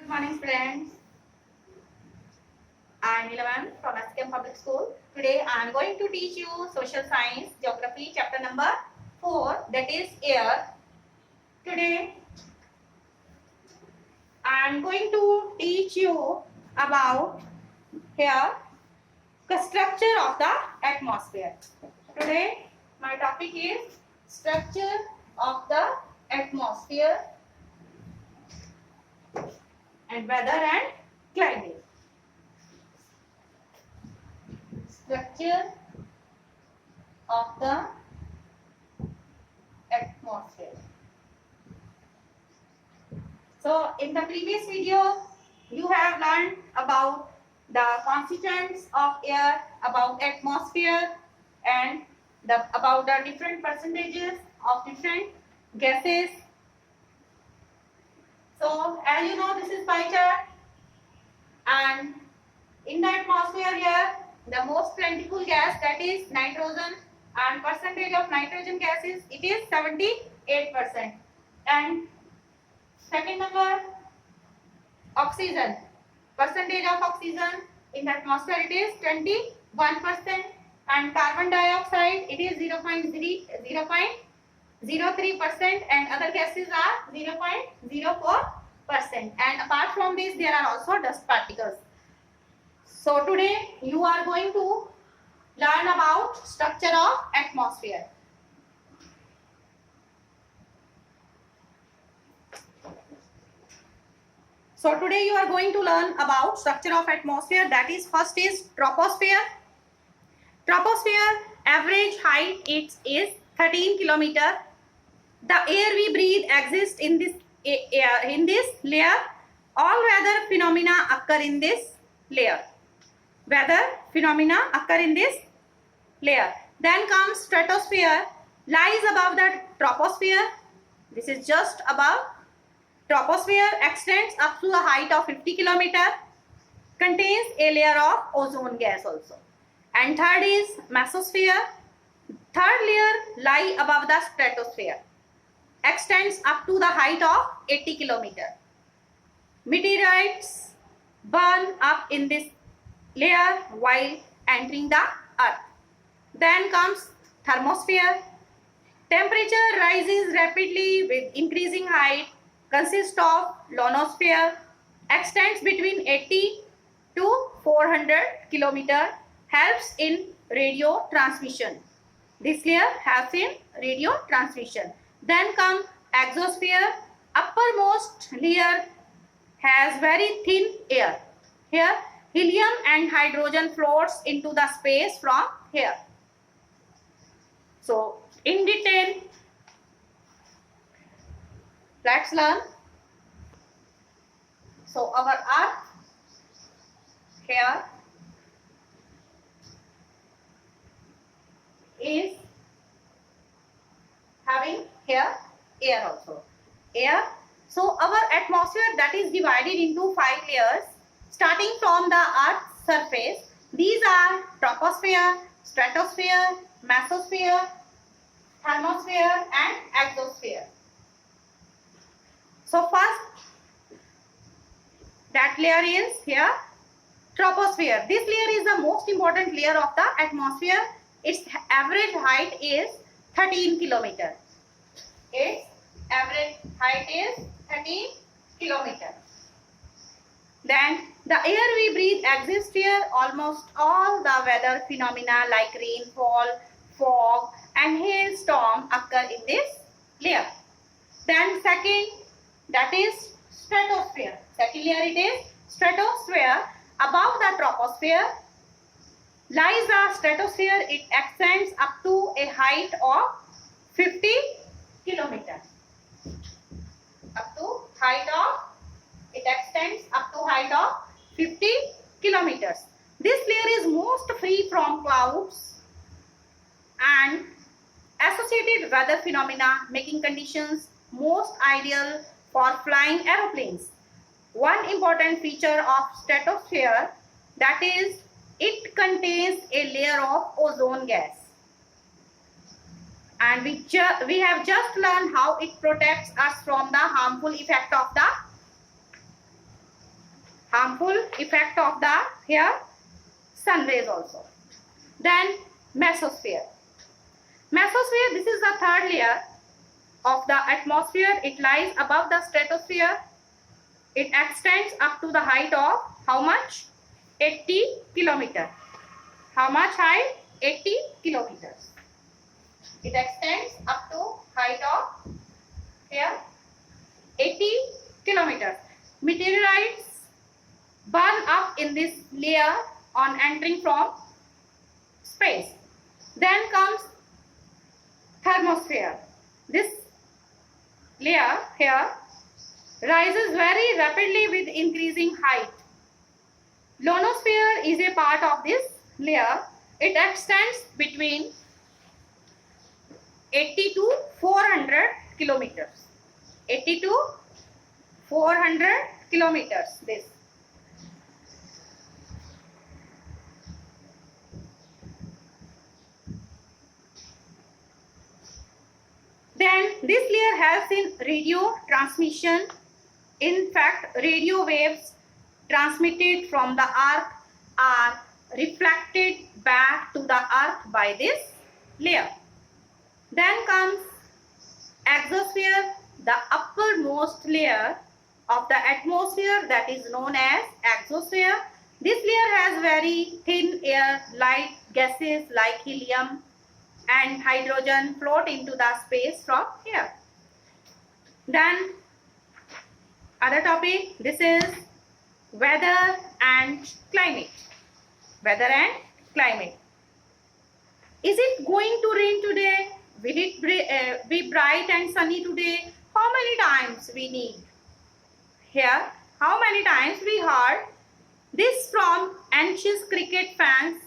Good morning, friends. I am 11 from SKM Public School. Today I am going to teach you Social Science, Geography, chapter number 4, that is Air. Today I am going to teach you about here the structure of the atmosphere. Today my topic is structure of the atmosphere and weather and climate. Structure of the atmosphere. So in the previous video you have learned about the constituents of air, about atmosphere, and about the different percentages of different gases. So as you know, this is pie chart, and in the atmosphere here the most plentiful gas, that is nitrogen, and percentage of nitrogen gases, it is 78%, and second number oxygen, percentage of oxygen in the atmosphere, it is 21%, and carbon dioxide, it is 0.03%, and other gases are 0.04%, and apart from this there are also dust particles. So today you are going to learn about structure of atmosphere. So today you are going to learn about structure of atmosphere, that is first is troposphere. Troposphere average height it is 13 kilometer. The air we breathe exists in this layer. All weather phenomena occur in this layer. Weather phenomena occur in this layer. Then comes stratosphere, lies above the troposphere. This is just above. Troposphere extends up to a height of 50 km, contains a layer of ozone gas also. And third is mesosphere. Third layer lie above the stratosphere, extends up to the height of 80 km. Meteorites burn up in this layer while entering the earth. Then comes thermosphere. Temperature rises rapidly with increasing height, consists of ionosphere, extends between 80 to 400 km, helps in radio transmission. This layer helps in radio transmission. Then comes exosphere. Uppermost layer has very thin air. Here helium and hydrogen floats into the space from here. So in detail, let's learn. So our earth here is having here air also. Air. So our atmosphere, that is divided into 5 layers starting from the earth's surface. These are troposphere, stratosphere, mesosphere, thermosphere and exosphere. So first that layer is here troposphere. This layer is the most important layer of the atmosphere. Its average height is 13 km. Its average height is 13 km. Then the air we breathe exists here. Almost all the weather phenomena like rainfall, fog and hailstorm occur in this layer. Then second, that is stratosphere. Second layer it is stratosphere. Above the troposphere lies the stratosphere. It extends up to a height of 50 km. It extends up to height of 50 kilometers. This layer is most free from clouds and associated weather phenomena, making conditions most ideal for flying aeroplanes. One important feature of stratosphere, that is it contains a layer of ozone gas, and we have just learned how it protects us from the harmful effect of the harmful effect of the here sun rays also. Then mesosphere. Mesosphere, this is the third layer of the atmosphere. It lies above the stratosphere. It extends up to the height of how much? 80 kilometers. How much height? 80 kilometers. It extends up to height of here 80 kilometers. Meteorites burn up in this layer on entering from space. Then comes thermosphere. This layer here rises very rapidly with increasing height. Ionosphere is a part of this layer. It extends between 80 to 400 kilometers. 80 to 400 kilometers. This. Then this layer helps in radio transmission. In fact, radio waves transmitted from the earth are reflected back to the earth by this layer. Then comes exosphere, the uppermost layer of the atmosphere, that is known as exosphere. This layer has very thin air, light gases like helium and hydrogen float into the space from here. Then other topic, this is weather and climate. Weather and climate. Is it going to rain today? Will it be bright and sunny today? How many times we need? Here, how many times we heard this from anxious cricket fans?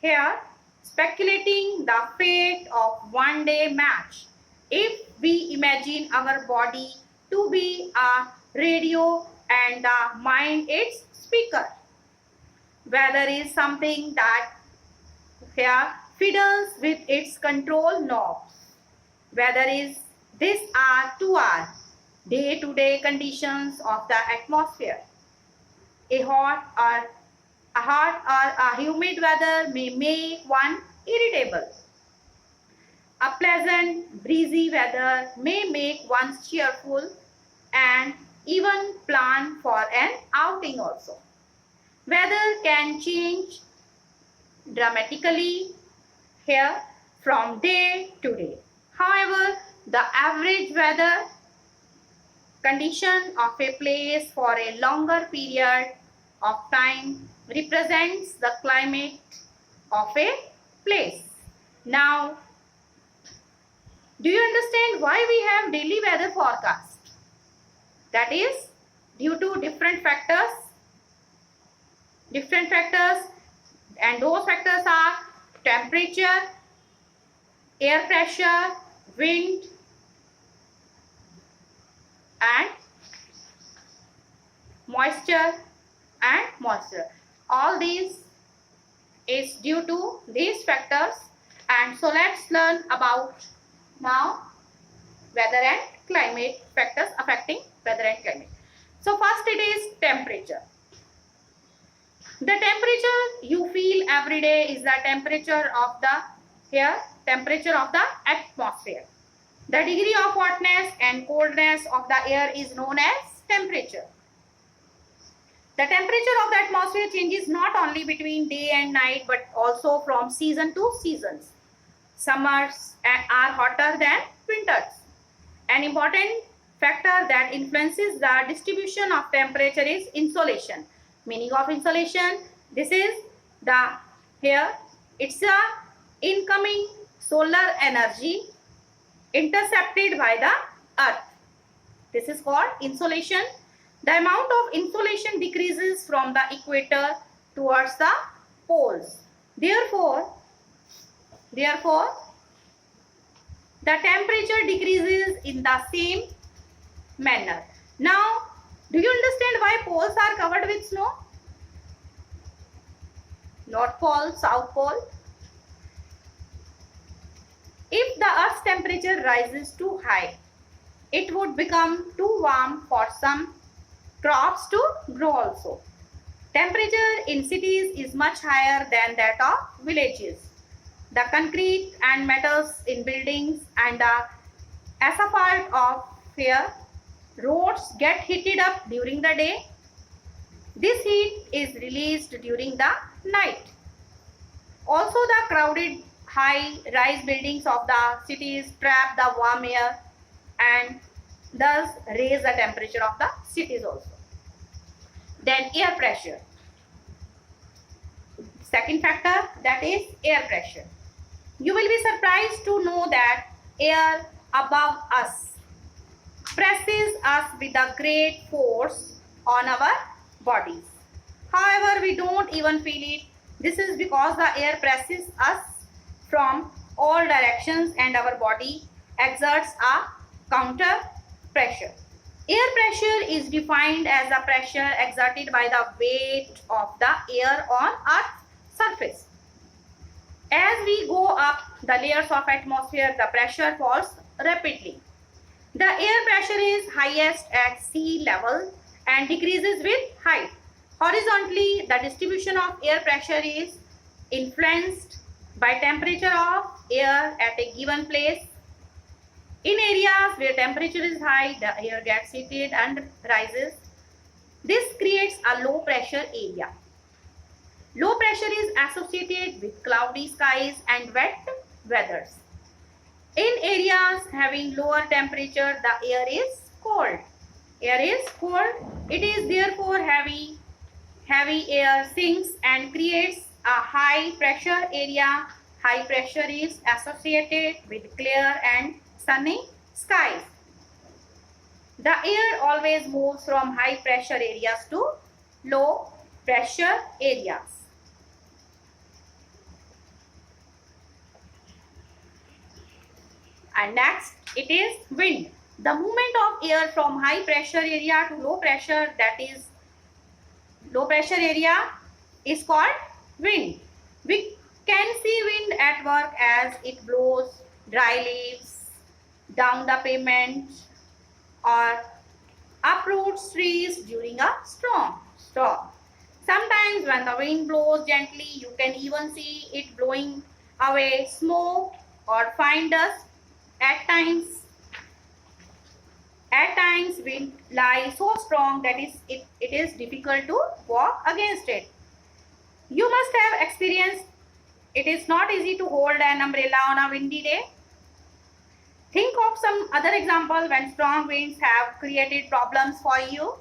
Here, speculating the fate of one-day match. If we imagine our body to be a radio and the mind its speaker, weather is something that here fiddles with its control knobs. Weather is these are to our day-to-day conditions of the atmosphere. A hot or a humid weather may make one irritable. A pleasant, breezy weather may make one cheerful and even plan for an outing also. Weather can change dramatically here from day to day. However, the average weather condition of a place for a longer period of time represents the climate of a place. Now, do you understand why we have daily weather forecast? That is due to different factors, and those factors are temperature, air pressure, wind, and moisture. All these is due to these factors, and so let's learn about now weather and climate, factors affecting weather and climate. So first it is temperature. The temperature you feel every day is the temperature of the atmosphere. The degree of hotness and coldness of the air is known as temperature. The temperature of the atmosphere changes not only between day and night but also from season to seasons. Summers are hotter than winters. An important factor that influences the distribution of temperature is insolation. Meaning of insolation, this is it's the incoming solar energy intercepted by the earth. This is called insolation. The amount of insolation decreases from the equator towards the poles. Therefore, the temperature decreases in the same manner. Now, do you understand why poles are covered with snow? North Pole, South Pole. If the Earth's temperature rises too high, it would become too warm for some crops to grow also. Temperature in cities is much higher than that of villages. The concrete and metals in buildings and the asphalt of here roads get heated up during the day. This heat is released during the night. Also, the crowded high-rise buildings of the cities trap the warm air and thus raise the temperature of the cities also. Then air pressure. Second factor, that is air pressure. You will be surprised to know that air above us presses us with a great force on our bodies. However, we don't even feel it. This is because the air presses us from all directions and our body exerts a counter pressure. Air pressure is defined as the pressure exerted by the weight of the air on Earth's surface. As we go up the layers of atmosphere, the pressure falls rapidly. The air pressure is highest at sea level and decreases with height. Horizontally, the distribution of air pressure is influenced by temperature of air at a given place. In areas where temperature is high, the air gets heated and rises. This creates a low pressure area. Low pressure is associated with cloudy skies and wet weathers. In areas having lower temperature, the air is cold. Air is cold. It is therefore heavy. Heavy air sinks and creates a high pressure area. High pressure is associated with clear and sunny skies. The air always moves from high pressure areas to low pressure areas. And next, it is wind. The movement of air from high pressure area to low pressure, that is low pressure area, is called wind. We can see wind at work as it blows dry leaves down the pavement or uproots trees during a storm. Sometimes when the wind blows gently, you can even see it blowing away smoke or fine dust. At times wind lies so strong that it is difficult to walk against it. You must have experienced it is not easy to hold an umbrella on a windy day. Think of some other example when strong winds have created problems for you.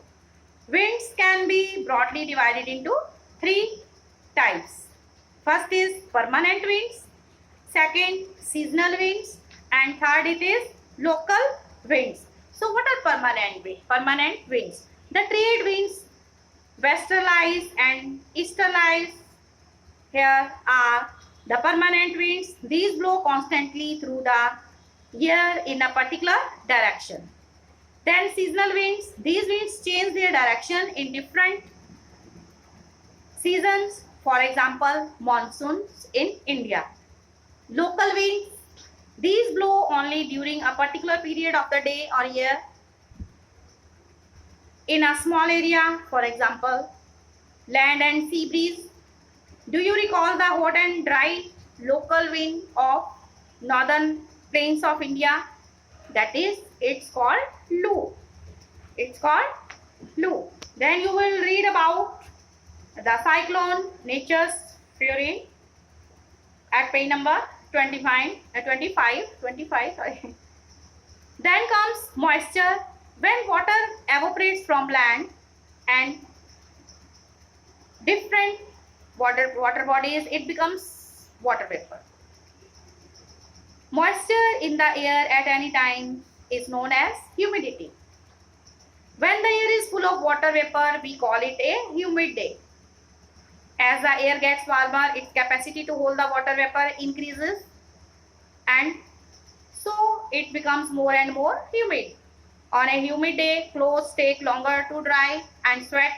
Winds can be broadly divided into three types. First is permanent winds, second seasonal winds, and third it is local winds. So what are permanent winds? Permanent winds. The trade winds, westerlies and easterlies, here are the permanent winds. These blow constantly through the year in a particular direction. Then seasonal winds. These winds change their direction in different seasons. For example, monsoons in India. Local winds. These blow only during a particular period of the day or year in a small area, for example, land and sea breeze. Do you recall the hot and dry local wind of northern plains of India? That is, it's called Loo. It's called Loo. Then you will read about the cyclone, nature's fury at page number 25. Sorry. Then comes moisture. When water evaporates from land and different water bodies, it becomes water vapor. Moisture in the air at any time is known as humidity. When the air is full of water vapor, we call it a humid day. As the air gets warmer, its capacity to hold the water vapor increases, and so it becomes more and more humid. On a humid day, clothes take longer to dry and sweat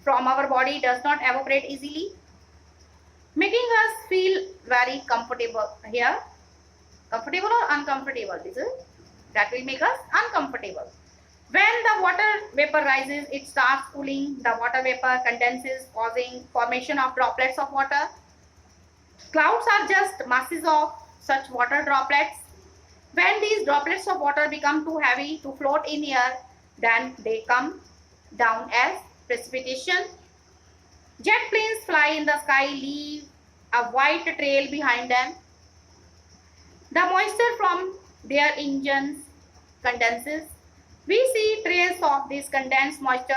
from our body does not evaporate easily, making us feel very comfortable here. Comfortable or uncomfortable? This is that will make us uncomfortable. When the water vapor rises, it starts cooling. The water vapor condenses, causing formation of droplets of water. Clouds are just masses of such water droplets. When these droplets of water become too heavy to float in air, then they come down as precipitation. Jet planes fly in the sky, leave a white trail behind them. The moisture from their engines condenses. We see trails of this condensed moisture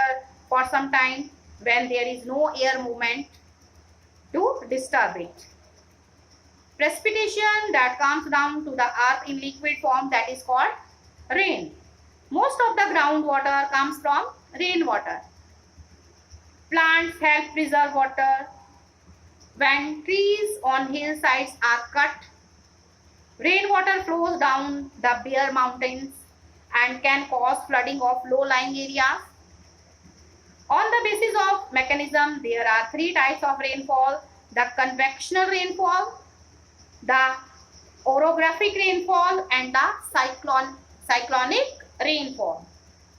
for some time when there is no air movement to disturb it. Precipitation that comes down to the earth in liquid form, that is called rain. Most of the groundwater comes from rainwater. Plants help preserve water. When trees on hillsides are cut, rainwater flows down the bare mountains and can cause flooding of low-lying areas. On the basis of mechanism, there are three types of rainfall: the convectional rainfall, the orographic rainfall, and the cyclonic rainfall.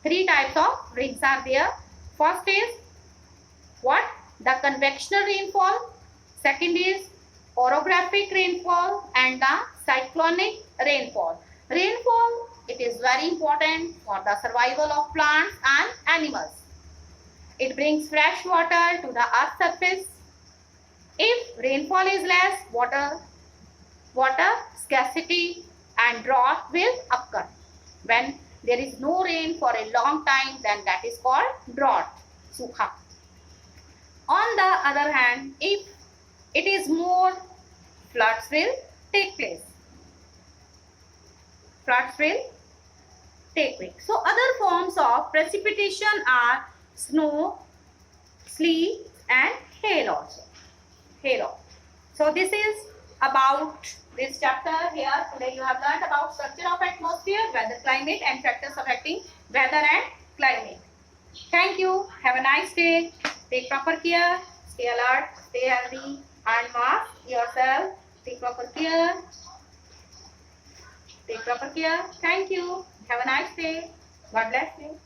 Three types of rains are there. First is what? The convectional rainfall. Second is orographic rainfall, and the cyclonic rainfall. Rainfall, it is very important for the survival of plants and animals. It brings fresh water to the earth's surface. If rainfall is less, water scarcity and drought will occur. When there is no rain for a long time, then that is called drought, sukha. On the other hand, if it is more, floods will take place. Floods will take place. So other forms of precipitation are snow, sleet, and hail also. Hail also. So this is about this chapter here. Today you have learned about structure of atmosphere, weather, climate, and factors affecting weather and climate. Thank you. Have a nice day. Take proper care. Stay alert. Stay healthy. And mask yourself. Take proper care. Take proper care. Thank you. Have a nice day. God bless you.